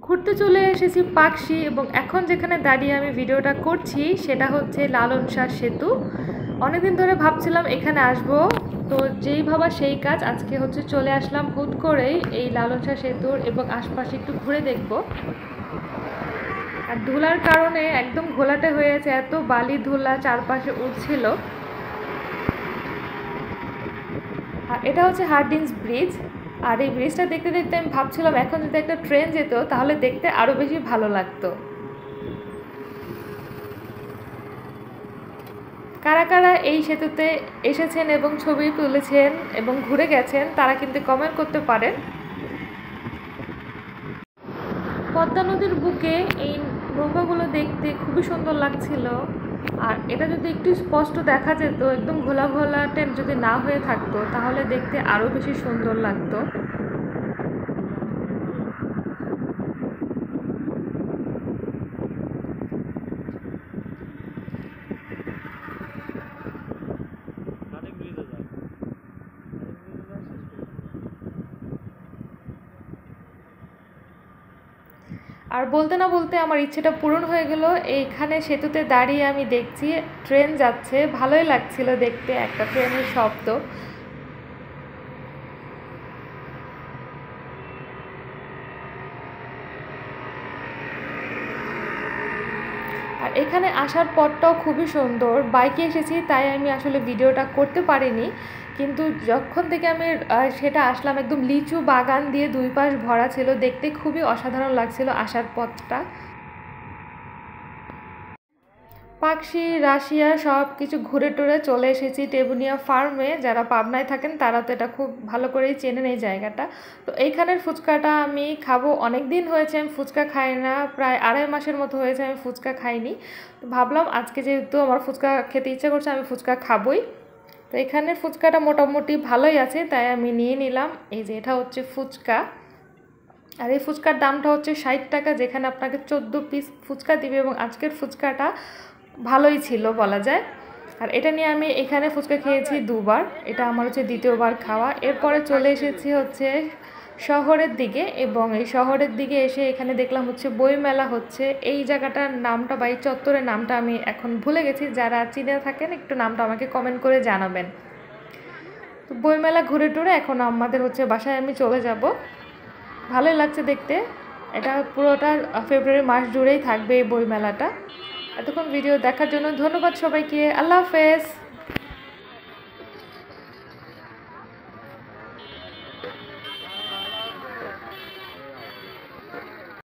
ঘুরতে চলে এসেছি পাকশি এবং এখন যেখানে দাঁড়িয়ে আমি ভিডিওটা করছি সেটা হচ্ছে লালন শাহ সেতু। অনেকদিন ধরে ভাবছিলাম এখানে আসব, তো যেই ভাবা সেই কাজ, আজকে হচ্ছে চলে আসলাম হুট করেই এই লালন শাহ সেতুর এবং আশপাশে একটু ঘুরে দেখব। আর ধুলার কারণে একদম ঘোলাটে হয়ে আছে, এত বালি ধুলা চারপাশে উঠছিল। আর এটা হচ্ছে হার্ডিঞ্জ ব্রিজ। আর এই ব্রিজটা দেখতে দেখতে আমি ভাবছিলাম এখন যদি একটা ট্রেন যেত তাহলে দেখতে আরও বেশি ভালো লাগতো। কারা কারা এই সেতুতে এসেছেন এবং ছবি তুলেছেন এবং ঘুরে গেছেন তারা কিন্তু কমেন্ট করতে পারেন। পদ্মা নদীর বুকে এই নৌকাগুলো দেখতে খুবই সুন্দর লাগছিল। আর এটা যদি একটু স্পষ্ট দেখা যেত, একদম ঘোলা ঘোলাটে যদি না হয়ে থাকতো তাহলে দেখতে আরও বেশি সুন্দর লাগতো। আর বলতে না বলতে আমার ইচ্ছেটা পূরণ হয়ে গেল। এইখানে সেতুতে দাঁড়িয়ে আমি দেখছি ট্রেন যাচ্ছে, ভালোই লাগছিল দেখতে একটা ট্রেনের শব্দ। আর এখানে আসার পথটাও খুবই সুন্দর। বাইকে এসেছি তাই আমি আসলে ভিডিওটা করতে পারিনি, কিন্তু যখন থেকে আমি সেটা আসলাম একদম লিচু বাগান দিয়ে দুই পাশ ভরা ছিল, দেখতে খুবই অসাধারণ লাগছিল আসার পথটা। পাকশি, রাশিয়া সব কিছু ঘুরে টুরে চলে এসেছি টেবুনিয়া ফার্মে। যারা পাবনায় থাকেন তারা তো এটা খুব ভালো করেই চেনেন এই জায়গাটা। তো এইখানের ফুচকাটা আমি খাবো, অনেক দিন হয়েছে আমি ফুচকা খাই না, প্রায় 2.5 মাসের মতো হয়েছে আমি ফুচকা খাইনি। তো ভাবলাম আজকে যেহেতু আমার ফুচকা খেতে ইচ্ছা করছে আমি ফুচকা খাবই। তো এখানের ফুচকাটা মোটামুটি ভালোই আছে তাই আমি নিয়ে নিলাম। এই যে এটা হচ্ছে ফুচকা, আর এই ফুচকার দামটা হচ্ছে 60 টাকা, যেখানে আপনাকে 14 পিস ফুচকা দিবে এবং আজকের ফুচকাটা ভালোই ছিল বলা যায়। আর এটা নিয়ে আমি এখানে ফুচকা খেয়েছি 2বার, এটা আমার হচ্ছে 2য় বার খাওয়া। এরপরে চলে এসেছি হচ্ছে শহরের দিকে, এবং এই শহরের দিকে এসে এখানে দেখলাম হচ্ছে বইমেলা হচ্ছে। এই জায়গাটার নামটা বা এই চত্বরের নামটা আমি এখন ভুলে গেছি, যারা চিনে থাকেন একটু নামটা আমাকে কমেন্ট করে জানাবেন। তো বইমেলা ঘুরে টুরে এখন আমাদের হচ্ছে বাসায় আমি চলে যাব। ভালোই লাগছে দেখতে। এটা পুরোটা ফেব্রুয়ারি মাস জুড়েই থাকবে এই বইমেলাটা। এতক্ষণ ভিডিও দেখার জন্য ধন্যবাদ সবাইকে। আল্লাহ হাফেজ।